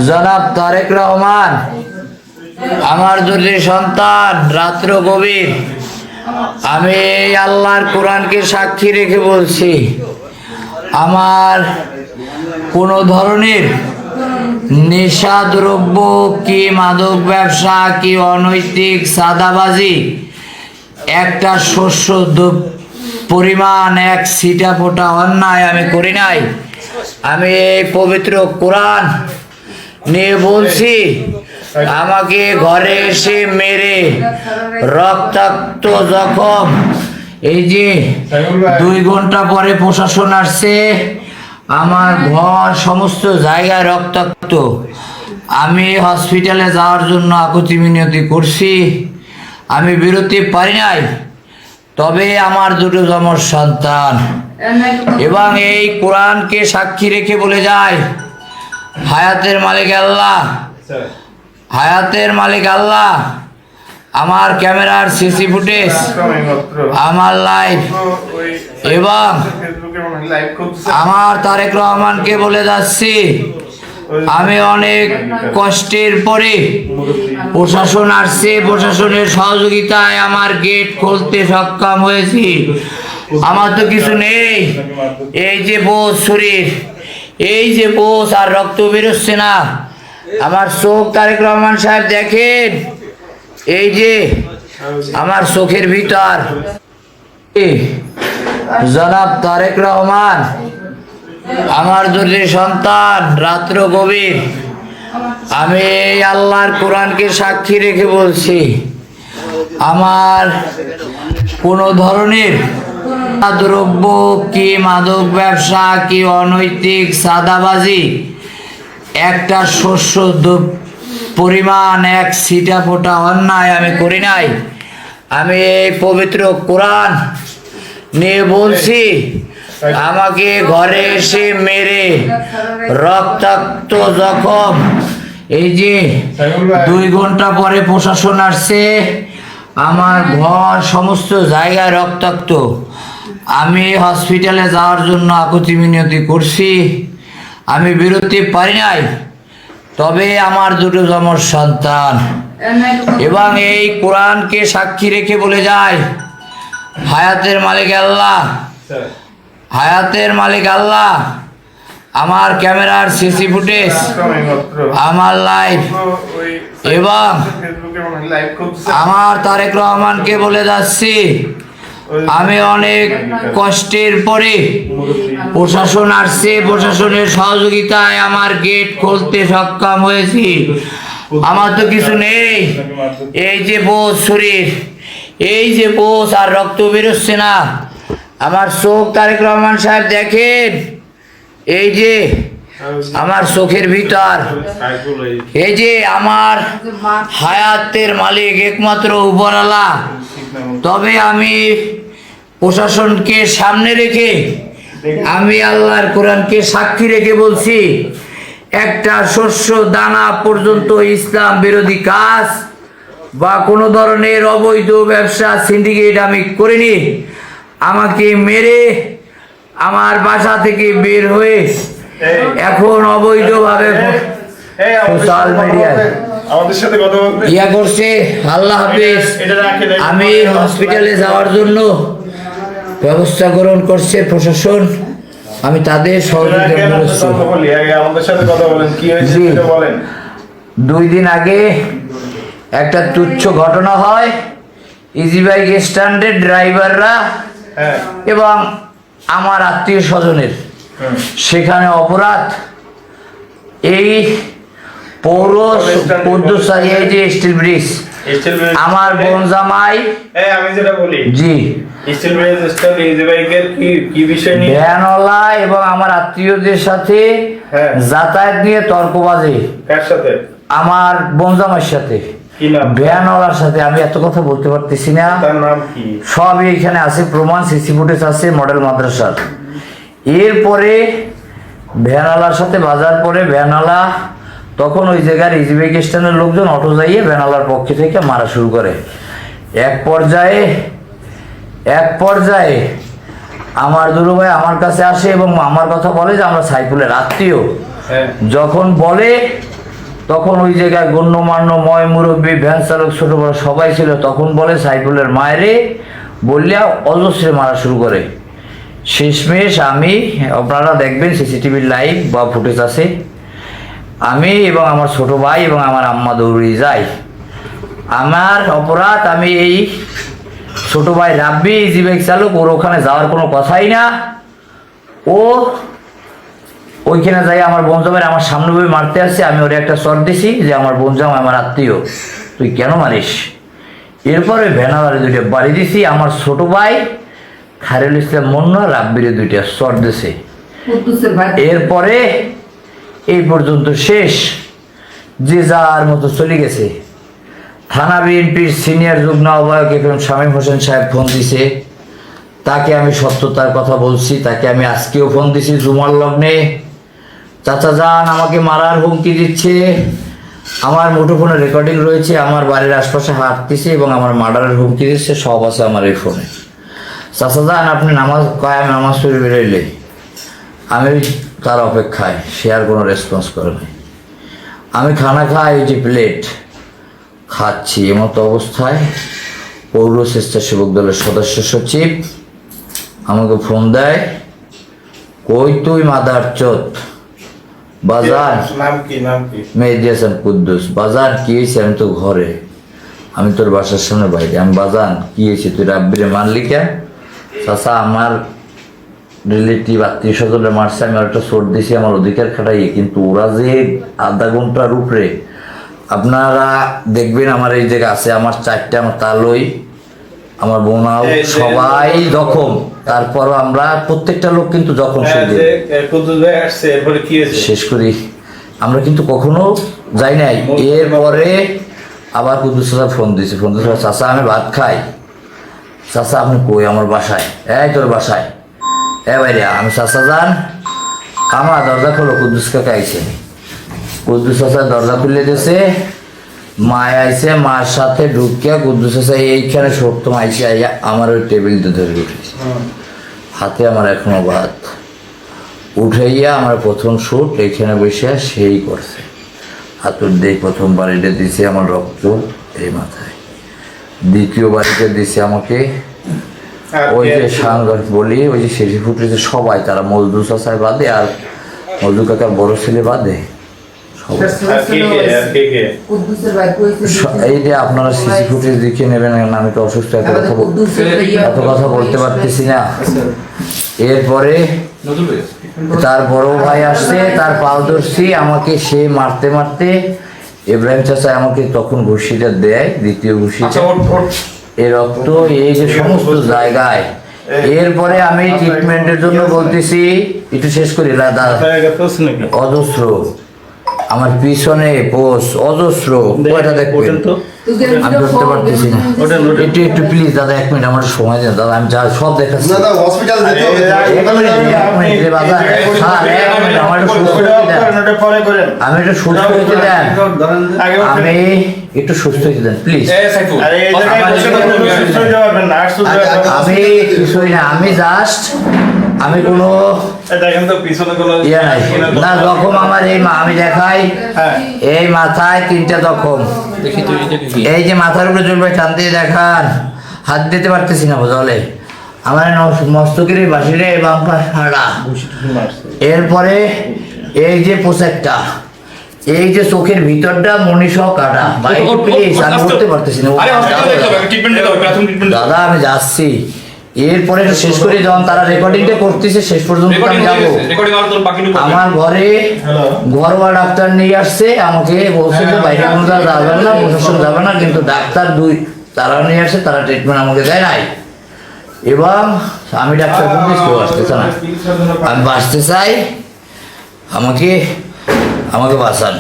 জনাব তারেক রহমান আমার দুটি সন্তান রাত্র গভীর আমি আল্লাহর কোরআনকে সাক্ষী রেখে বলছি, আমার কোনো ধরনের নেশাদ্রব্য কি মাদক ব্যবসা কি অনৈতিক সাদাবাজি একটা শস্য পরিমাণ এক ছিটা ফোঁটা অন্যায় আমি করি নাই। আমি এই পবিত্র কোরআন নিয়ে বলছি, আমাকে ঘরে এসে মেরে রক্তাক্ত জখম, এই যে 2 ঘন্টা পরে প্রশাসন আসছে, আমার ঘর সমস্ত জায়গায় রক্তাক্ত। আমি হসপিটালে যাওয়ার জন্য আকুতি মিনতি করছি, আমি বেরোতে পারি নাই। তবে আমার দুটো যমজ সন্তান এবং এই কোরআনকে সাক্ষী রেখে বলে যায়, হায়াতের মালিক আল্লাহ, হায়াতের মালিক আল্লাহ। আমার ক্যামেরার সিসি ফুটেজ, আমার লাইভ এবং আমার তারেক রহমানকে বলে যাচ্ছি, আমি অনেক কষ্টের পরে প্রশাসন আসছে, প্রশাসনের সহযোগিতায় আমার গেট খুলতে সক্ষম হয়েছি। আমার তো কিছু নেই, এই যে বোঝ শরীর, এই যে বোঝ আর রক্ত বেরোচ্ছে না। আমার চোখ তারেক রহমান সাহেব দেখেন, এই যে আমার চোখের ভিতর। জনাব তারেক রহমান আমার দুটি সন্তান রাত্র গভীর আমি আল্লাহর কোরআনকে সাক্ষী রেখে বলছি, আমার কোনো ধরনের দ্রব্য কি মাদক ব্যবসা কি অনৈতিক সাদাবাজি একটা শস্য পরিমাণ এক ছিটা ফোঁটা অন্যায় আমি করি নাই। আমি এই পবিত্র কোরআন নিয়ে বলছি, আমাকে ঘরে এসে মেরে রক্তাক্ত জখম, এই যে 2 ঘন্টা পরে প্রশাসন আসছে, আমার ঘর সমস্ত জায়গায় রক্তাক্ত। আমি হসপিটালে যাওয়ার জন্য আকুতি মিনতি করছি, আমি বেরোতে পারি নাই। তবে আমার দুটো যমজ সন্তান এবং এই কোরআনকে সাক্ষী রেখে বলে যায়, হায়াতের মালিক আল্লাহ, হায়াতের মালিক আল্লাহ। আমার ক্যামেরার সিসি ফুটেজ, আমার লাইভ এবং আমার তারেক রহমানকে বলে যাচ্ছি, আমি অনেক কষ্টের পরে প্রশাসন আসছে, প্রশাসনের সহযোগিতায় আমার গেট খুলতে সক্ষম হয়েছি। আমার তো কিছু নেই, এই যে বোঝ শরীর, এই যে বোঝ আর রক্ত বেরোচ্ছে না। আমার চোখ তারেক রহমান সাহেব দেখেন, এই যে আমার চোখের ভিতর, এই যে আমার হায়াতের মালিক একমাত্র উপরওয়ালা। তবে আমি প্রশাসনকে সামনে রেখে আমি আল্লাহর কোরআনকে সাক্ষী রেখে বলছি, একটা শস্য দানা পর্যন্ত ইসলাম বিরোধী কাজ বা কোনো ধরনের অবৈধ ব্যবসা সিন্ডিকেট আমি করিনি। আমাকে মেরে আমার বাসা থেকে বের হয়ে এখন অবৈধভাবে সোশ্যাল মিডিয়ায় ইয়া করছে। আল্লাহ হাফেজ। আমি হসপিটালে যাওয়ার জন্য ব্যবস্থা গ্রহণ করছে প্রশাসন, আমি তাদের সহযোগিতা করছি। 2 দিন আগে একটা তুচ্ছ ঘটনা হয়, ইজি বাইক স্ট্যান্ডের ড্রাইভাররা এবং আমার আত্মীয় স্বজনের সেখানে অপরাধ, এই পৌর এই যে স্টিল ব্রিজ, আমার বোন জামাই, আমি যেটা বলি জি স্টিল ব্রিজ স্ট্যান্ড ইজি বাইকের কি বিষয় নিয়ে ভ্যানওয়ালা এবং আমার আত্মীয়দের সাথে যাতায়াত নিয়ে তর্ক বাজে। কার সাথে? আমার বোন জামাইয়ের সাথে, ভ্যানওয়ালার সাথে। আমি এত কথা বলতে পারতেছি না, তার নাম কি সবই এখানে আছে, প্রমাণ সিসি ফুটেজ আছে মডেল মাদ্রাসার। এরপরে ভ্যানওয়ালার সাথে বাজার পরে ভ্যানওয়ালা তখন ওই জায়গার ইজি বাইক স্ট্যান্ডের লোকজন অটো যাইয়ে ভ্যানওয়ালার পক্ষ থেকে মারা শুরু করে। এক পর্যায়ে আমার দুলু ভাই আমার কাছে আসে এবং আমার কথা বলে যে আমরা সাইফুলের আত্মীয়। যখন বলে তখন ওই জায়গায় গণ্যমান্য ময় মুরব্বী ভ্যান চালক ছোট বড় সবাই ছিল। তখন বলে সাইফুলের মায়েরে বললে অজস্রে মারা শুরু করে। শেষমেশ আমি, আপনারা দেখবেন সিসিটিভির লাইভ বা ফুটেজ আছে, আমি এবং আমার ছোট ভাই এবং আমার আম্মা দৌড়ে যাই। আমার অপরাধ, আমি এই ছোট ভাই রাব্বি ইজি বাইক চালক, ওর ওখানে যাওয়ার কোনো কথাই না। ও ওইখানে যাই আমার বোনজামের আমার সামনে বই মারতে আসছে, আমি ওরে একটা চর দিছি যে আমার বোনজাম আমার আত্মীয়, তুই কেন মারিস। এরপরে ভ্যানাবারে দুইটা বাড়ি দিছি। আমার ছোট ভাই খায়রুল ইসলাম মন্না রাব্বিরে দুইটা চর দিছে। এরপরে এই পর্যন্ত শেষ, যে যার মতো চলে গেছে। থানা বিএনপির সিনিয়র যুগ্ম আহ্বায়ক এফএম শামীম হোসেন সাহেব ফোন দিছে, তাকে আমি সত্যতার কথা বলছি, তাকে আমি আজকেও ফোন দিছি জুমার লগ্নে। চাচা যান আমাকে মারার হুমকি দিচ্ছে, আমার মুঠোফোনে রেকর্ডিং রয়েছে, আমার বাড়ির আশপাশে হাঁটতেছে এবং আমার মার্ডারের হুমকি দিচ্ছে, সব আছে আমার এই ফোনে। চাচা যান আপনি নামাজ কায়েম নামাজ পড়ে বেরোইলে, আমি তার অপেক্ষায়, সে আর কোনো রেসপন্স করে নাই। আমি খানা খাই, ওই যে প্লেট খাচ্ছি, এমতো অবস্থায় পৌর স্বেচ্ছাসেবক দলের সদস্য সচিব আমাকে ফোন দেয়, কই তুই মাদার চোত বাজার, নাম কি মেহেদি হাসান কুদ্দুস। বাজার কি হয়েছে? আমি তো ঘরে, আমি তোর বাসার সামনে বাইরে। আমি বাজান কি হয়েছে, তুই রাব্বিরে মারলি কেন? চাচা আমার রিলেটিভ আত্মীয় স্বজনে মারছে, আমি আর একটা চোট দিয়েছি আমার অধিকার খাটাইয়ে, কিন্তু ওরা যে আধা ঘন্টার উপরে, আপনারা দেখবেন আমার এই জায়গা আছে, আমার চারটে, আমার তালই, আমার বোনাও সবাই জখম। তারপরও আমরা প্রত্যেকটা লোক কিন্তু জখম শেষ করি, আমরা কিন্তু কখনো যাই নাই। এরপরে আবার কুদ্দুস চাচা ফোন দিয়েছে, ফোন দিয়েছে, চাচা আমি ভাত খাই। চাচা আপনি কই? আমার বাসায়। এই তোর বাসায়? বাইরে। আমি চাচা যান, আমার দরজা খোলো, কুদ্দুস কাকা আইছে। কুদ্দুস চাচা দরজা খুলে দিয়েছে, মায় আইছে, মার সাথে ঢুকিয়া কুদ্দুস চাচা এইখানে সপ্তম আইসে আইয়া আমার ওই টেবিলটা ধরে উঠেছে, হাতে আমার এখনো ভাত উঠাইয়া আমার প্রথম শুট এইখানে বসে সেই করছে। হাতুর দিয়ে প্রথম বাড়িটা দিছে আমার রক্ত এই মাথায়, দ্বিতীয় বাড়িটা দিছে আমাকে ওই যে সাংঘাত বলি, ওই যে শেষে ফুটেছে সবাই, তারা মজদুর চাচায় বাদে আর মজদু কাকার বড় ছেলে বাদে এই যে আপনারা সিসি ফুটেজ দেখে নেবেন। আমি তো অসুস্থ, এত কথা বলতে পারতেছি না। এরপরে তার বড় ভাই আসছে, তার পাল ধরছি, আমাকে সে মারতে মারতে ইব্রাহিম চাচা আমাকে তখন ঘুষিটা দেয়, দ্বিতীয় ঘুষিটা, এই রক্ত এই যে সমস্ত জায়গায়। এরপরে আমি ট্রিটমেন্টের জন্য বলতেছি, একটু শেষ করি দাদা, অজস্র আমার পিছনে পোষ অজস্র, কয়টা দেখবেন আমি ধরতে পারতেছি না। একটু একটু প্লিজ দাদা 1 মিনিট আমার সময় দেন দাদা, আমি যা সব দেখাচ্ছি। আমি একটু সুস্থ হইতে দেন, আমি একটু সুস্থ হইতে দেন প্লিজ। আমি কিছুই না, আমি জাস্ট, আমি কোনো ইয়ে নাই না। জখম আমার এই আমি দেখাই, এই মাথায় 3টা জখম, এই যে মাথার উপরে চলবে টান দিয়ে দেখান, হাত দিতে পারতেছি না জলে, আমার মস্তকের বাসিরে বাম্পার সারা। এরপরে এই যে পোশাকটা, এই যে চোখের ভিতরটা মনীষও কাটা, প্লিজ আমি করতে পারতেছি না দাদা, আমি যাচ্ছি। এরপরে শেষ করে যখন তারা রেকর্ডিংটা করতেছে, শেষ পর্যন্ত আমি যাবো। আমার ঘরে ঘরোয়া ডাক্তার নিয়ে আসছে, আমাকে বলছে যে বাইরে কোনো যাবে না, প্রশাসন যাবে না, কিন্তু ডাক্তার 2 তারা নিয়ে আসছে, তারা ট্রিটমেন্ট আমাকে দেয় নাই। এবং আমি ডাক্তার বলতে কেউ আসতেছে না, আমি বাঁচতে চাই, আমাকে বাঁচান।